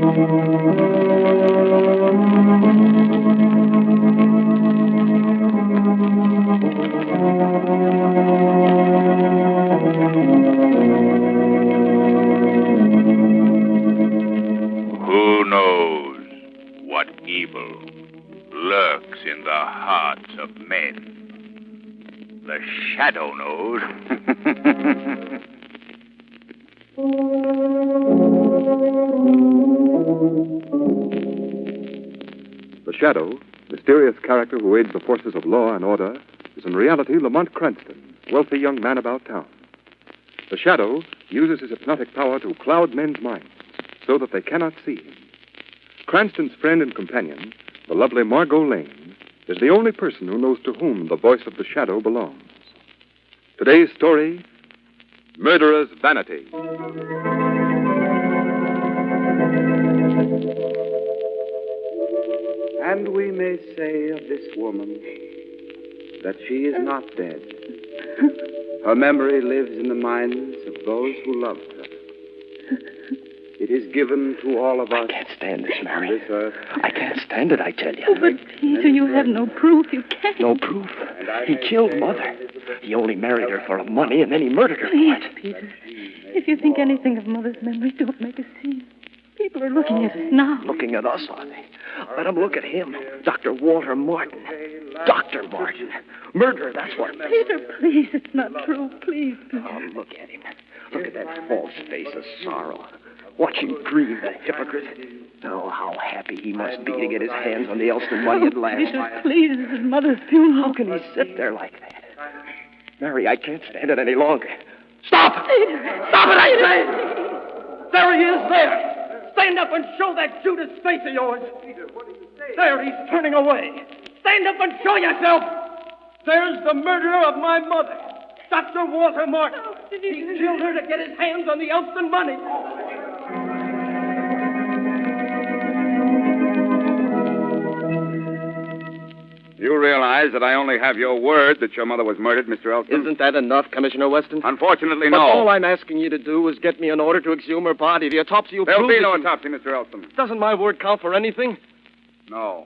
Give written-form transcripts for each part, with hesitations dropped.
Who knows what evil lurks in the hearts of men? The shadow knows. The Shadow, mysterious character who aids the forces of law and order, is in reality Lamont Cranston, wealthy young man about town. The Shadow uses his hypnotic power to cloud men's minds so that they cannot see him. Cranston's friend and companion, the lovely Margot Lane, is the only person who knows to whom the voice of the Shadow belongs. Today's story, Murderer's Vanity. And we may say of this woman that she is not dead. Her memory lives in the minds of those who loved her. It is given to all of us. I can't stand this, Mary. On this earth. I can't stand it, I tell you. Oh, but Peter, you have no proof. You can't. No proof. He killed Mother. He only married her for money, and then he murdered her for Please, it. Peter. If you think anything of Mother's memory, don't make a scene. People are looking at us now. Looking at us, are they? Let them look at him. Dr. Walter Martin. Dr. Martin. Murderer, that's what. Peter, please, it's not true. Please, Peter. Oh, look at him. Look at that false face of sorrow. Watch him grieve, the hypocrite. Oh, how happy he must be to get his hands on the Elston money at last. Peter, please, this is Mother's funeral. How can he sit there like that? Mary, I can't stand it any longer. Stop! Peter. Stop it, I say! There he is, there! Stand up and show that Judas face of yours. Peter, what did you say? There, he's turning away. Stand up and show yourself! There's the murderer of my mother, Dr. Walter Martin. He killed her to get his hands on the Elston money. You realize that I only have your word that your mother was murdered, Mr. Elston? Isn't that enough, Commissioner Weston? Unfortunately, But no. all I'm asking you to do is get me an order to exhume her body. The autopsy will There'll prove be no that autopsy, Mr. Elston. Doesn't my word count for anything? No.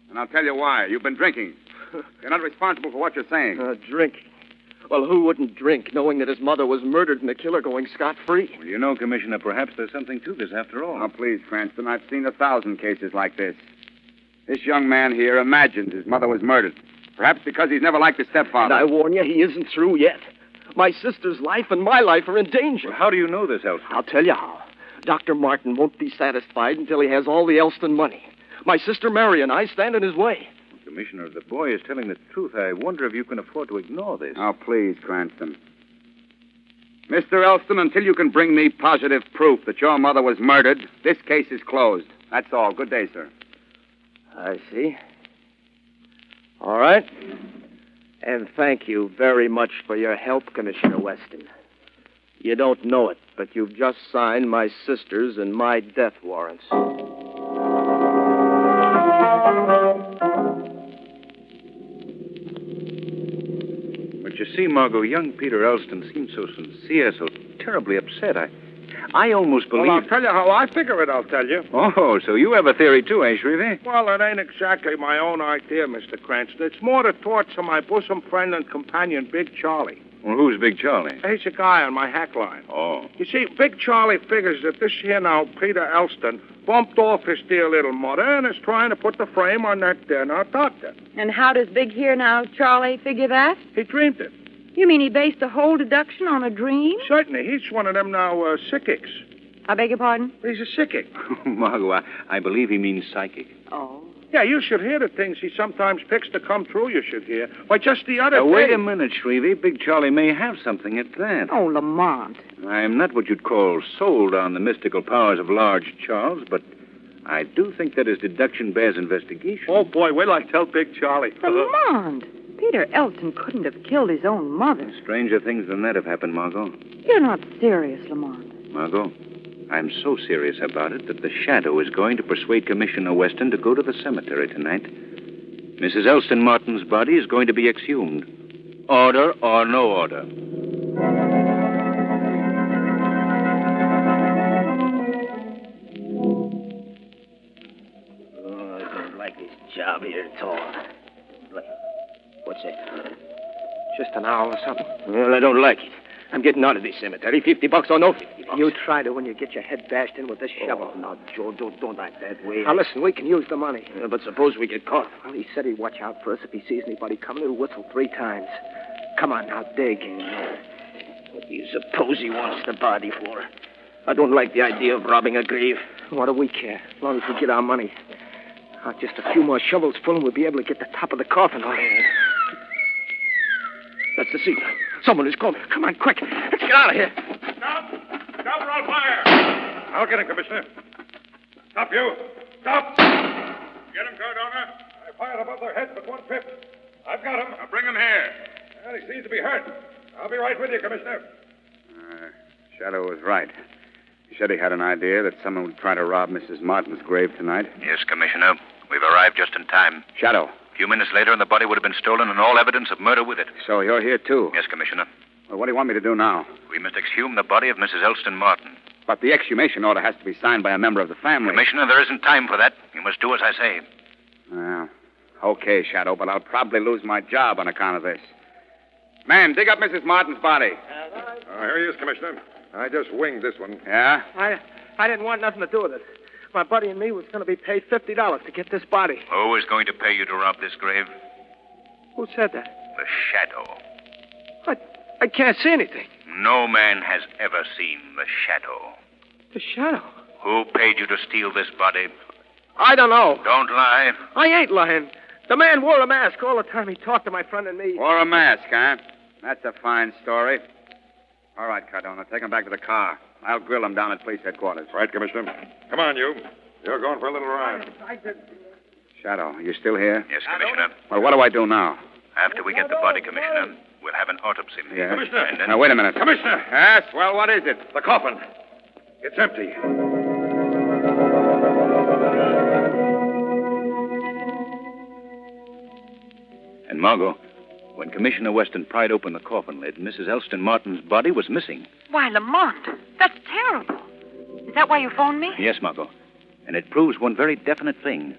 And I'll tell you why. You've been drinking. You're not responsible for what you're saying. Drink. Well, who wouldn't drink, knowing that his mother was murdered and the killer going scot-free? Well, you know, Commissioner, perhaps there's something to this after all. Now, please, Cranston, I've seen 1,000 cases like this. This young man here imagined his mother was murdered. Perhaps because he's never liked his stepfather. And I warn you, he isn't through yet. My sister's life and my life are in danger. Well, how do you know this, Elston? I'll tell you how. Dr. Martin won't be satisfied until he has all the Elston money. My sister Mary and I stand in his way. Commissioner, if the boy is telling the truth, I wonder if you can afford to ignore this. Now, please, Cranston. Mr. Elston, until you can bring me positive proof that your mother was murdered, this case is closed. That's all. Good day, sir. I see. All right. And thank you very much for your help, Commissioner Weston. You don't know it, but you've just signed my sister's and my death warrants. But you see, Margot, young Peter Elston seemed so sincere, so terribly upset. I almost believe... Well, I'll tell you how I figure it, I'll tell you. Oh, so you have a theory too, eh, Shrevey? Well, it ain't exactly my own idea, Mr. Cranston. It's more the thoughts of my bosom friend and companion, Big Charlie. Well, who's Big Charlie? He's a guy on my hack line. Oh. You see, Big Charlie figures that this here now, Peter Elston, bumped off his dear little mother and is trying to put the frame on that there now doctor. And how does Big here now, Charlie, figure that? He dreamed it. You mean he based the whole deduction on a dream? Certainly. He's one of them now sickics. I beg your pardon? He's a sickic. Margot, I believe he means psychic. Oh. Yeah, you should hear the things he sometimes picks to come true, you should hear. Why, just the other day... Wait a minute, Shrevey. Big Charlie may have something at that. Oh, Lamont. I'm not what you'd call sold on the mystical powers of Large Charles, but I do think that his deduction bears investigation. Oh, boy, wait till I tell Big Charlie. Lamont! Peter Elston couldn't have killed his own mother. Stranger things than that have happened, Margot. You're not serious, Lamont. Margot, I'm so serious about it that the Shadow is going to persuade Commissioner Weston to go to the cemetery tonight. Mrs. Elston Martin's body is going to be exhumed. Order or no order. Just an hour or something. Well, I don't like it. I'm getting out of this cemetery. $50 or no $50. You try to when you get your head bashed in with this shovel. Oh, now, Joe, don't act that way. Now, listen, we can use the money. But suppose we get caught. Well, he said he'd watch out for us if he sees anybody coming. He'll whistle 3 times. Come on, now, dig. What do you suppose he wants the body for? I don't like the idea of robbing a grave. What do we care? As long as we get our money. Just a few more shovels full and we'll be able to get the top of the coffin on. That's the signal. Someone is coming. Come on, quick. Let's get out of here. Stop! Stop or I'll fire! I'll get him, Commissioner. Stop, you! Stop! Get him, Cardona. I fired above their heads with one pip. I've got him. Now bring him here. Well, he seems to be hurt. I'll be right with you, Commissioner. Shadow was right. He said he had an idea that someone would try to rob Mrs. Martin's grave tonight. Yes, Commissioner. We've arrived just in time. Shadow. A few minutes later, and the body would have been stolen and all evidence of murder with it. So you're here, too? Yes, Commissioner. Well, what do you want me to do now? We must exhume the body of Mrs. Elston Martin. But the exhumation order has to be signed by a member of the family. Commissioner, there isn't time for that. You must do as I say. Well, okay, Shadow, but I'll probably lose my job on account of this. Man, dig up Mrs. Martin's body. Here he is, Commissioner. I just winged this one. Yeah? I didn't want nothing to do with it. My buddy and me was going to be paid $50 to get this body. Who is going to pay you to rob this grave? Who said that? The Shadow. I can't see anything. No man has ever seen the Shadow. The shadow? Who paid you to steal this body? I don't know. Don't lie. I ain't lying. The man wore a mask all the time he talked to my friend and me. Wore a mask, huh? That's a fine story. All right, Cardona, take him back to the car. I'll grill him down at police headquarters. Right, Commissioner. Come on, you. You're going for a little ride. Shadow, you still here? Yes, Commissioner. Well, what do I do now? After we get the body, Commissioner, we'll have an autopsy. Yeah. Commissioner. And then... Now, wait a minute. Commissioner. Yes? Well, what is it? The coffin. It's empty. And Margot, when Commissioner Weston pried open the coffin lid, Mrs. Elston Martin's body was missing. Why, Lamont, that's terrible. Is that why you phoned me? Yes, Margot. And it proves one very definite thing.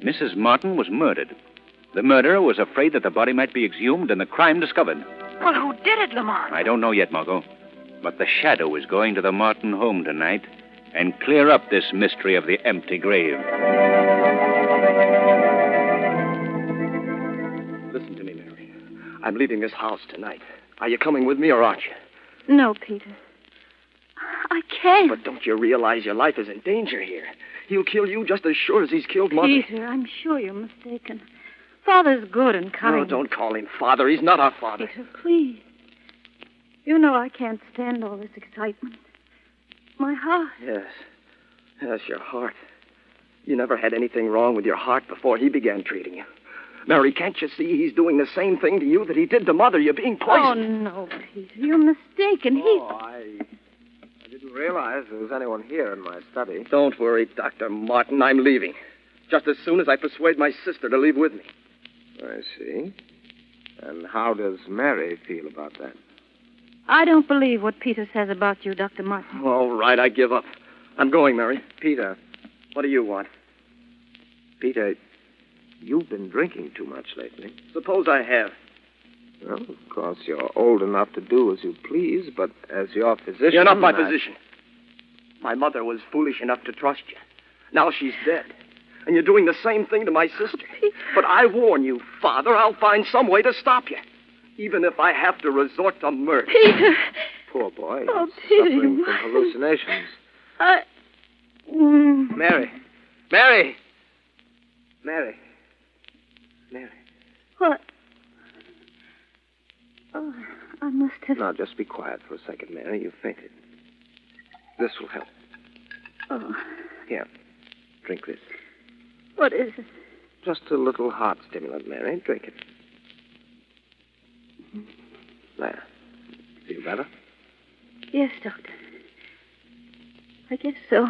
Mrs. Martin was murdered. The murderer was afraid that the body might be exhumed and the crime discovered. Well, who did it, Lamont? I don't know yet, Margot. But the Shadow is going to the Martin home tonight and clear up this mystery of the empty grave. Listen to me, Mary. I'm leaving this house tonight. Are you coming with me or aren't you? No, Peter. I can't. But don't you realize your life is in danger here? He'll kill you just as sure as he's killed Mother. Peter, I'm sure you're mistaken. Father's good and kind. No, don't call him father. He's not our father. Peter, please. You know I can't stand all this excitement. My heart. Yes. Yes, your heart. You never had anything wrong with your heart before he began treating you. Mary, can't you see he's doing the same thing to you that he did to Mother? You're being poisoned. Oh, no, Peter. You're mistaken. I didn't realize there was anyone here in my study. Don't worry, Dr. Martin. I'm leaving. Just as soon as I persuade my sister to leave with me. I see. And how does Mary feel about that? I don't believe what Peter says about you, Dr. Martin. All right, I give up. I'm going, Mary. Peter. What do you want? Peter, you've been drinking too much lately. Suppose I have. Well, of course, you're old enough to do as you please, but as your physician... You're not my physician. My mother was foolish enough to trust you. Now she's dead. And you're doing the same thing to my sister. But I warn you, Father, I'll find some way to stop you. Even if I have to resort to murder. Peter! Poor boy. Oh, He's Peter, suffering you from hallucinations. Mary. Mary. Mary. Mary. What? Oh, I must have... Now, just be quiet for a second, Mary. You fainted. This will help. Oh, Here. Drink this. what is it? Just a little heart stimulant, Mary. Drink it. There. Feel better? Yes, Doctor. I guess so.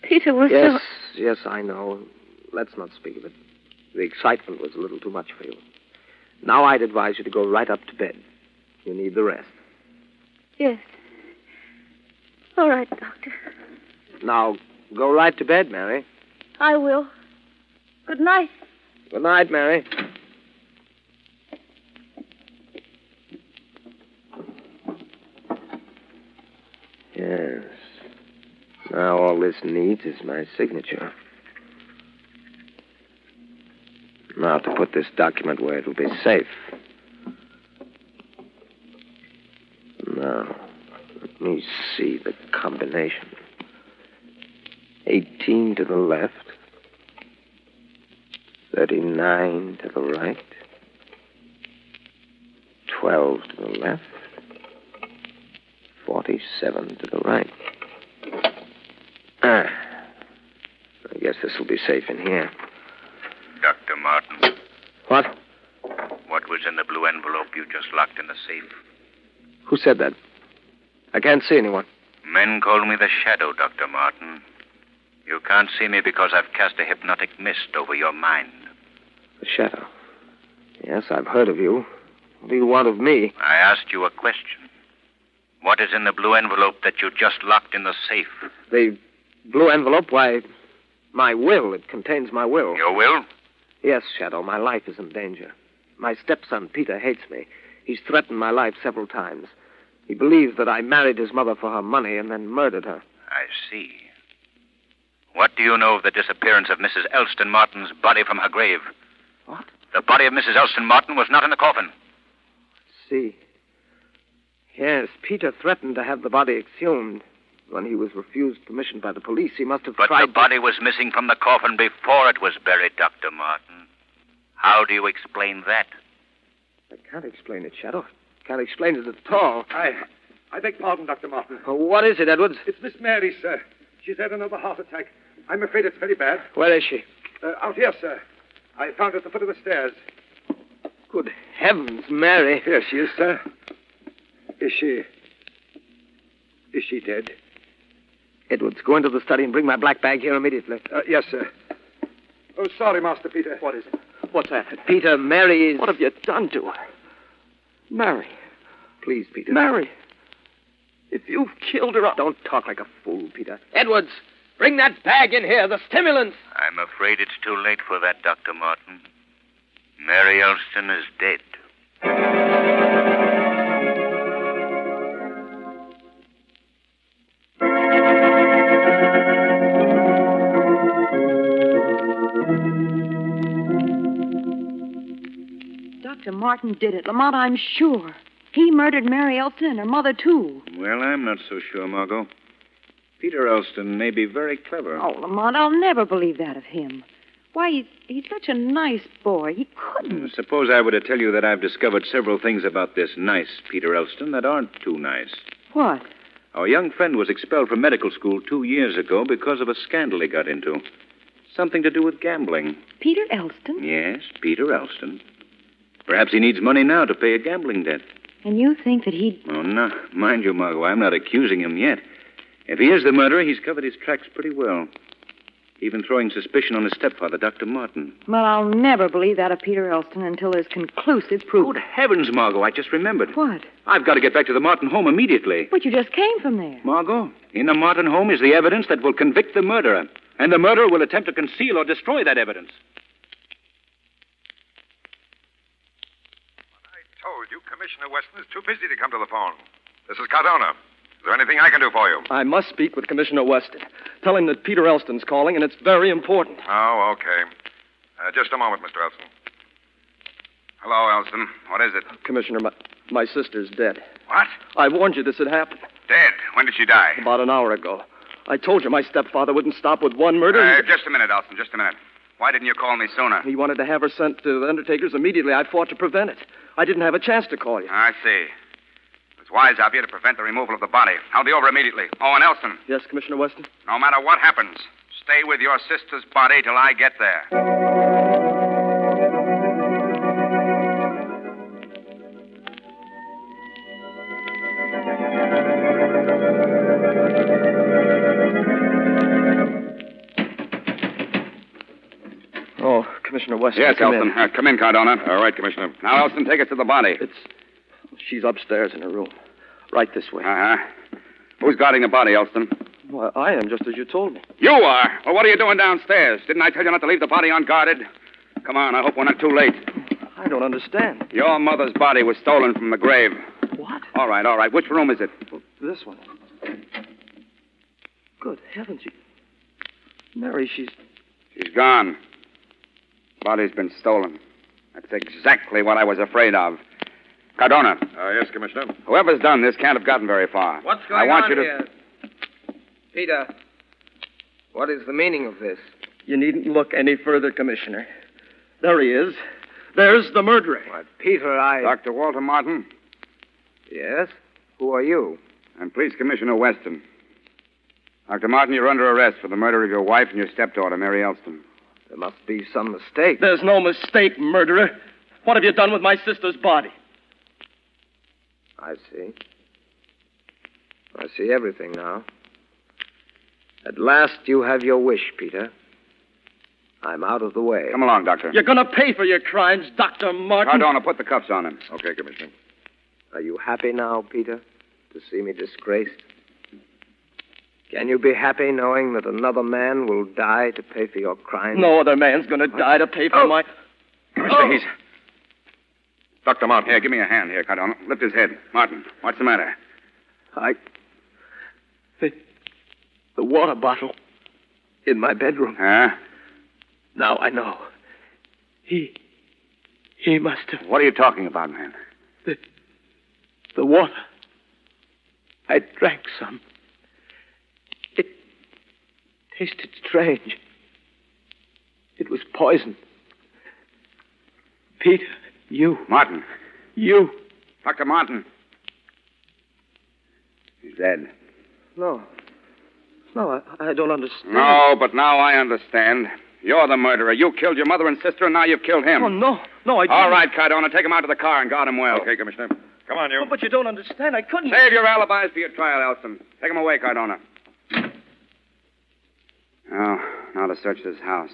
Peter was Yes, yes, I know. Let's not speak of it. The excitement was a little too much for you. Now I'd advise you to go right up to bed. You need the rest. Yes. All right, Doctor. Now, go right to bed, Mary. I will. Good night. Good night, Mary. Yes. Now all this needs is my signature. Now to put this document where it'll be safe. Now, let me see the combination. 18 to the left. 39 to the right. 12 to the left. 47 to the right. I guess this will be safe in here. Dr. Martin. What? What was in the blue envelope you just locked in the safe? Who said that? I can't see anyone. Men call me the Shadow, Dr. Martin. You can't see me because I've cast a hypnotic mist over your mind. The Shadow. Yes, I've heard of you. What do you want of me? I asked you a question. What is in the blue envelope that you just locked in the safe? The blue envelope? Why, my will. It contains my will. Your will? Yes, Shadow, my life is in danger. My stepson, Peter, hates me. He's threatened my life several times. He believes that I married his mother for her money and then murdered her. I see. What do you know of the disappearance of Mrs. Elston Martin's body from her grave? What? The body of Mrs. Elston Martin was not in the coffin. See. Yes, Peter threatened to have the body exhumed. When he was refused permission by the police, he must have But tried the body was missing from the coffin before it was buried, Dr. Martin. How do you explain that? I can't explain it, Shadow. Can't explain it at all. I beg pardon, Dr. Martin. Oh, what is it, Edwards? It's Miss Mary, sir. She's had another heart attack. I'm afraid it's very bad. Where is she? Out here, sir. I found her at the foot of the stairs. Good heavens, Mary. Here she is, sir. Is she dead? Edwards, go into the study and bring my black bag here immediately. Yes, sir. Oh, sorry, Master Peter. What is it? What's that? Peter, Mary is... What have you done to her? Mary. Please, Peter. Mary. If you've killed her, Don't talk like a fool, Peter. Edwards, bring that bag in here, the stimulants. I'm afraid it's too late for that, Dr. Martin. Mary Elston is dead. Dr. Martin did it, Lamont, I'm sure. He murdered Mary Elston and her mother, too. Well, I'm not so sure, Margot. Peter Elston may be very clever. Oh, Lamont, I'll never believe that of him. Why, he's such a nice boy. He couldn't. Suppose I were to tell you that I've discovered several things about this nice Peter Elston that aren't too nice. What? Our young friend was expelled from medical school 2 years ago because of a scandal he got into. Something to do with gambling. Peter Elston? Yes, Peter Elston. Perhaps he needs money now to pay a gambling debt. And you think that he'd... Oh, no. Mind you, Margot, I'm not accusing him yet. If he is the murderer, he's covered his tracks pretty well. Even throwing suspicion on his stepfather, Dr. Martin. Well, I'll never believe that of Peter Elston until there's conclusive proof. Good heavens, Margot, I just remembered. What? I've got to get back to the Martin home immediately. But you just came from there. Margot, in the Martin home is the evidence that will convict the murderer. And the murderer will attempt to conceal or destroy that evidence. I told you Commissioner Weston is too busy to come to the phone. This is Cardona. Is there anything I can do for you? I must speak with Commissioner Weston. Tell him that Peter Elston's calling, and it's very important. Oh, okay. Just a moment, Mr. Elston. Hello, Elston. What is it? Commissioner, my sister's dead. What? I warned you this had happened. Dead. When did she die? About an hour ago. I told you my stepfather wouldn't stop with one murder. Just a minute, Elston. Just a minute. Why didn't you call me sooner? He wanted to have her sent to the undertaker's immediately. I fought to prevent it. I didn't have a chance to call you. I see. It's wise of you to prevent the removal of the body. I'll be over immediately. Oh, and Elston, Yes, Commissioner Weston? no matter what happens, stay with your sister's body till I get there. Oh, Commissioner Weston. Yes, come Elston. in. Come in, Cardona. All right, Commissioner. Now, Elston, take us to the body. She's upstairs in her room. Right this way. Uh-huh. Who's guarding the body, Elston? Well, I am, just as you told me. You are. Well, what are you doing downstairs? Didn't I tell you not to leave the body unguarded? Come on, I hope we're not too late. I don't understand. Your mother's body was stolen from the grave. What? All right. Which room is it? This one. Good heavens. Mary, she's gone. Body's been stolen. That's exactly what I was afraid of. Cardona. Yes, Commissioner. Whoever's done this can't have gotten very far. What's I going want on you to... here? Peter, what is the meaning of this? You needn't look any further, Commissioner. There he is. There's the murderer. What, Peter, Dr. Walter Martin. Yes? Who are you? I'm Police Commissioner Weston. Dr. Martin, you're under arrest for the murder of your wife and your stepdaughter, Mary Elston. There must be some mistake. There's no mistake, murderer. What have you done with my sister's body? I see. I see everything now. At last you have your wish, Peter. I'm out of the way. Come along, Doctor. You're going to pay for your crimes, Dr. Martin. Cardona, put the cuffs on him. Okay, Commissioner. Are you happy now, Peter, to see me disgraced? Can you be happy knowing that another man will die to pay for your crimes? No other man's going to die to pay for my... Commissioner, he's... Dr. Martin. Here, give me a hand here, Cardona. Lift his head. Martin, what's the matter? The water bottle in my bedroom. Huh? Now I know. He must have... What are you talking about, man? The water. I drank some. It tasted strange. It was poison. Peter, you. Martin. You. Dr. Martin. He's dead. No, I don't understand. No, but now I understand. You're the murderer. You killed your mother and sister, and now you've killed him. Oh, no, I didn't. All right, Cardona, take him out to the car and guard him well. Okay, Commissioner. Come on, you. Oh, but you don't understand. I couldn't... Save your alibis for your trial, Elston. Take him away, Cardona. Now to search this house.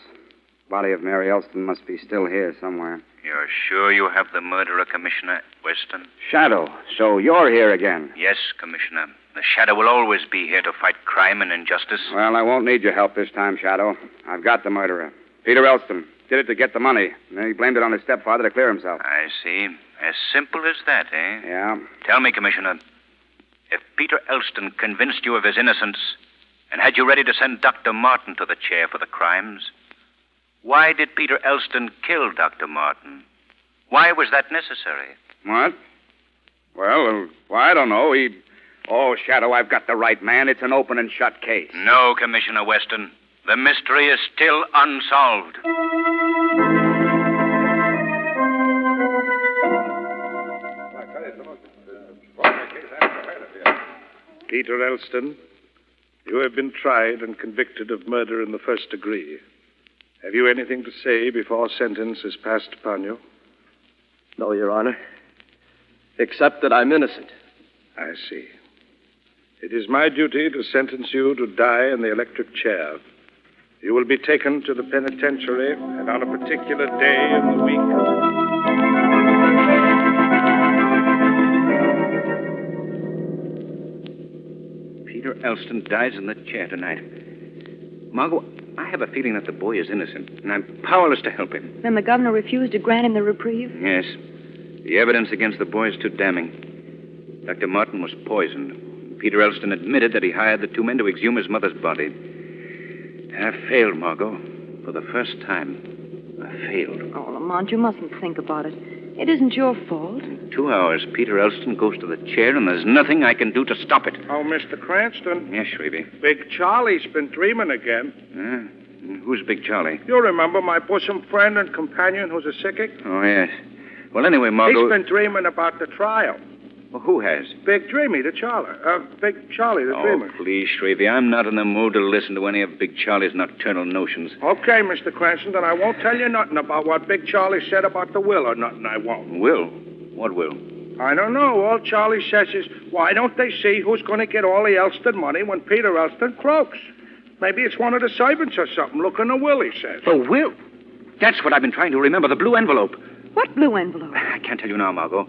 Body of Mary Elston must be still here somewhere. You're sure you have the murderer, Commissioner Weston? Shadow, so you're here again. Yes, Commissioner. The Shadow will always be here to fight crime and injustice. Well, I won't need your help this time, Shadow. I've got the murderer. Peter Elston. Did it to get the money. And then he blamed it on his stepfather to clear himself. I see. As simple as that, eh? Yeah. Tell me, Commissioner, if Peter Elston convinced you of his innocence and had you ready to send Dr. Martin to the chair for the crimes, why did Peter Elston kill Dr. Martin? Why was that necessary? What? Well, I don't know. Oh, Shadow, I've got the right man. It's an open and shut case. No, Commissioner Weston. The mystery is still unsolved. Peter Elston, you have been tried and convicted of murder in the first degree. Have you anything to say before sentence is passed upon you? No, Your Honor. Except that I'm innocent. I see. It is my duty to sentence you to die in the electric chair. You will be taken to the penitentiary, and on a particular day in the week... Peter Elston dies in the chair tonight. Margot, I have a feeling that the boy is innocent, and I'm powerless to help him. Then the governor refused to grant him the reprieve? Yes. The evidence against the boy is too damning. Dr. Martin was poisoned. Peter Elston admitted that he hired the two men to exhume his mother's body. I failed, Margot. For the first time, I failed. Oh, Lamont, you mustn't think about it. It isn't your fault. In 2 hours, Peter Elston goes to the chair, and there's nothing I can do to stop it. Oh, Mr. Cranston. Yes, Shrevey. Big Charlie's been dreaming again. Who's Big Charlie? You remember my bosom friend and companion who's a psychic? Oh, yes. Well, anyway, Margot... He's been dreaming about the trial. Well, who has? Big Dreamy, Big Charlie, the dreamer. Oh, please, Shrevey, I'm not in the mood to listen to any of Big Charlie's nocturnal notions. Okay, Mr. Cranston, then I won't tell you nothing about what Big Charlie said about the will or nothing, I won't. Will? What will? I don't know. All Charlie says is, why don't they see who's going to get all the Elston money when Peter Elston croaks? Maybe it's one of the servants or something. Look in the will, he says. The will? That's what I've been trying to remember, the blue envelope. What blue envelope? I can't tell you now, Margot.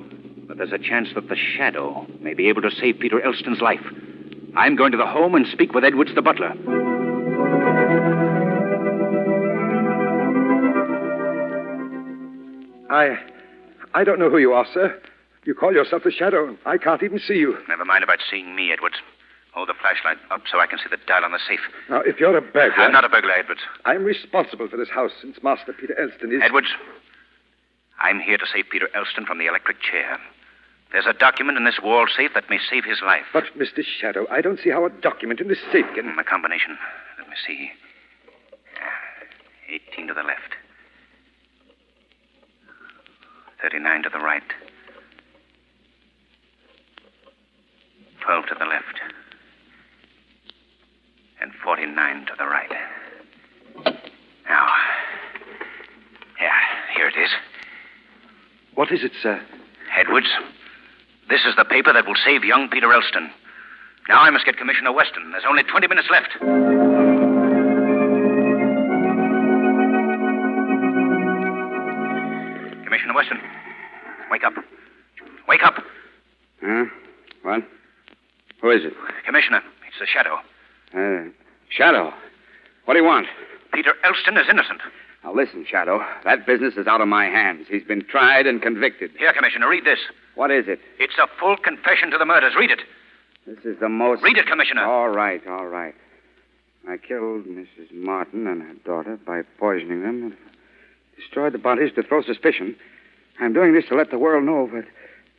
But there's a chance that the Shadow may be able to save Peter Elston's life. I'm going to the home and speak with Edwards, the butler. I don't know who you are, sir. You call yourself the Shadow. I can't even see you. Never mind about seeing me, Edwards. Hold the flashlight up so I can see the dial on the safe. Now, if you're a burglar... I'm not a burglar, Edwards. I'm responsible for this house since Master Peter Elston is... Edwards, I'm here to save Peter Elston from the electric chair. There's a document in this wall safe that may save his life. But, Mr. Shadow, I don't see how a document in this safe can... A combination. Let me see. 18 to the left. 39 to the right. 12 to the left. And 49 to the right. Now, here it is. What is it, sir? Edwards, this is the paper that will save young Peter Elston. Now I must get Commissioner Weston. There's only 20 minutes left. Commissioner Weston, wake up. Wake up. Huh? What? Who is it? Commissioner, it's the Shadow. Shadow. What do you want? Peter Elston is innocent. Now, listen, Shadow. That business is out of my hands. He's been tried and convicted. Here, Commissioner, read this. What is it? It's a full confession to the murders. Read it. This is the most... Read it, Commissioner. All right. I killed Mrs. Martin and her daughter by poisoning them and destroyed the bodies to throw suspicion. I'm doing this to let the world know, but...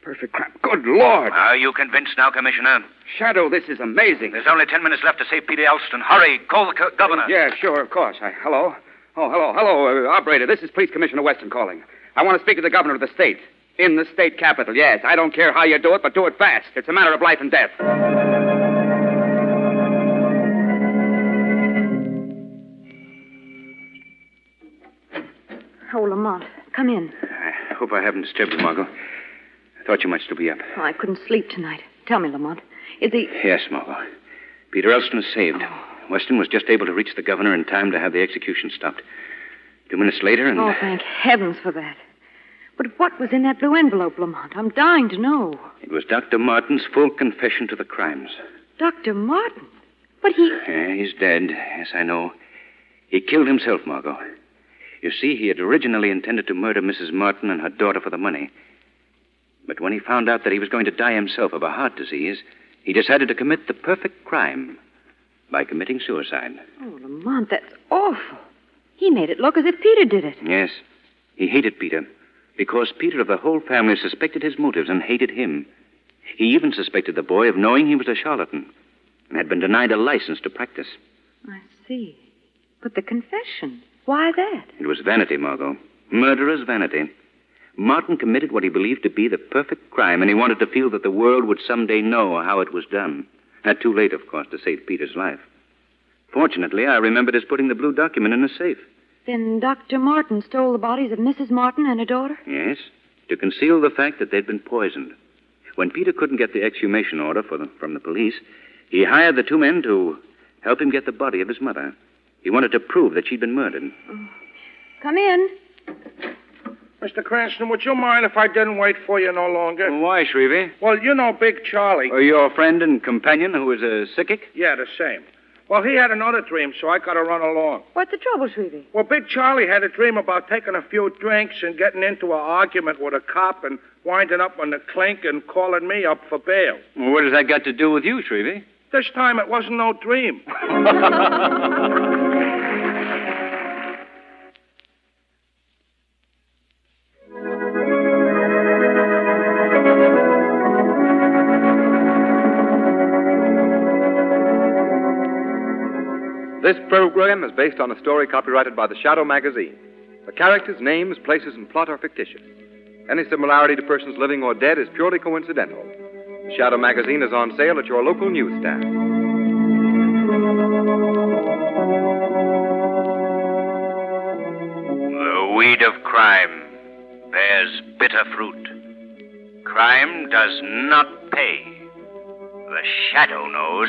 Perfect crime. Good Lord! Are you convinced now, Commissioner? Shadow, this is amazing. There's only 10 minutes left to save Peter Elston. Hurry, call the governor. Yeah, sure, of course. Hello? Oh, hello, operator. This is Police Commissioner Weston calling. I want to speak to the governor of the state. In the state capital, yes. I don't care how you do it, but do it fast. It's a matter of life and death. Oh, Lamont, come in. I hope I haven't disturbed you, Margot. I thought you might still be up. Oh, I couldn't sleep tonight. Tell me, Lamont, is he... Yes, Margot. Peter Elston is saved. Weston was just able to reach the governor in time to have the execution stopped. 2 minutes later, and... Oh, thank heavens for that. But what was in that blue envelope, Lamont? I'm dying to know. It was Dr. Martin's full confession to the crimes. Dr. Martin? But he... Yeah, he's dead. Yes, I know. He killed himself, Margot. You see, he had originally intended to murder Mrs. Martin and her daughter for the money. But when he found out that he was going to die himself of a heart disease, he decided to commit the perfect crime by committing suicide. Oh, Lamont, that's awful. He made it look as if Peter did it. Yes. He hated Peter because Peter of the whole family suspected his motives and hated him. He even suspected the boy of knowing he was a charlatan and had been denied a license to practice. I see. But the confession, why that? It was vanity, Margot. Murderer's vanity. Martin committed what he believed to be the perfect crime, and he wanted to feel that the world would someday know how it was done. Too late, of course, to save Peter's life. Fortunately, I remembered his putting the blue document in the safe. Then Dr. Martin stole the bodies of Mrs. Martin and her daughter? Yes, to conceal the fact that they'd been poisoned. When Peter couldn't get the exhumation order from the police, he hired the two men to help him get the body of his mother. He wanted to prove that she'd been murdered. Oh. Come in. Mr. Cranston, would you mind if I didn't wait for you no longer? Why, Shrevey? Well, you know Big Charlie. Your friend and companion who was a sickic? Yeah, the same. Well, he had another dream, so I got to run along. What's the trouble, Shrevey? Well, Big Charlie had a dream about taking a few drinks and getting into an argument with a cop and winding up on the clink and calling me up for bail. Well, what has that got to do with you, Shrevey? This time it wasn't no dream. This program is based on a story copyrighted by the Shadow magazine. The characters, names, places, and plot are fictitious. Any similarity to persons living or dead is purely coincidental. The Shadow magazine is on sale at your local newsstand. The weed of crime bears bitter fruit. Crime does not pay. The Shadow knows.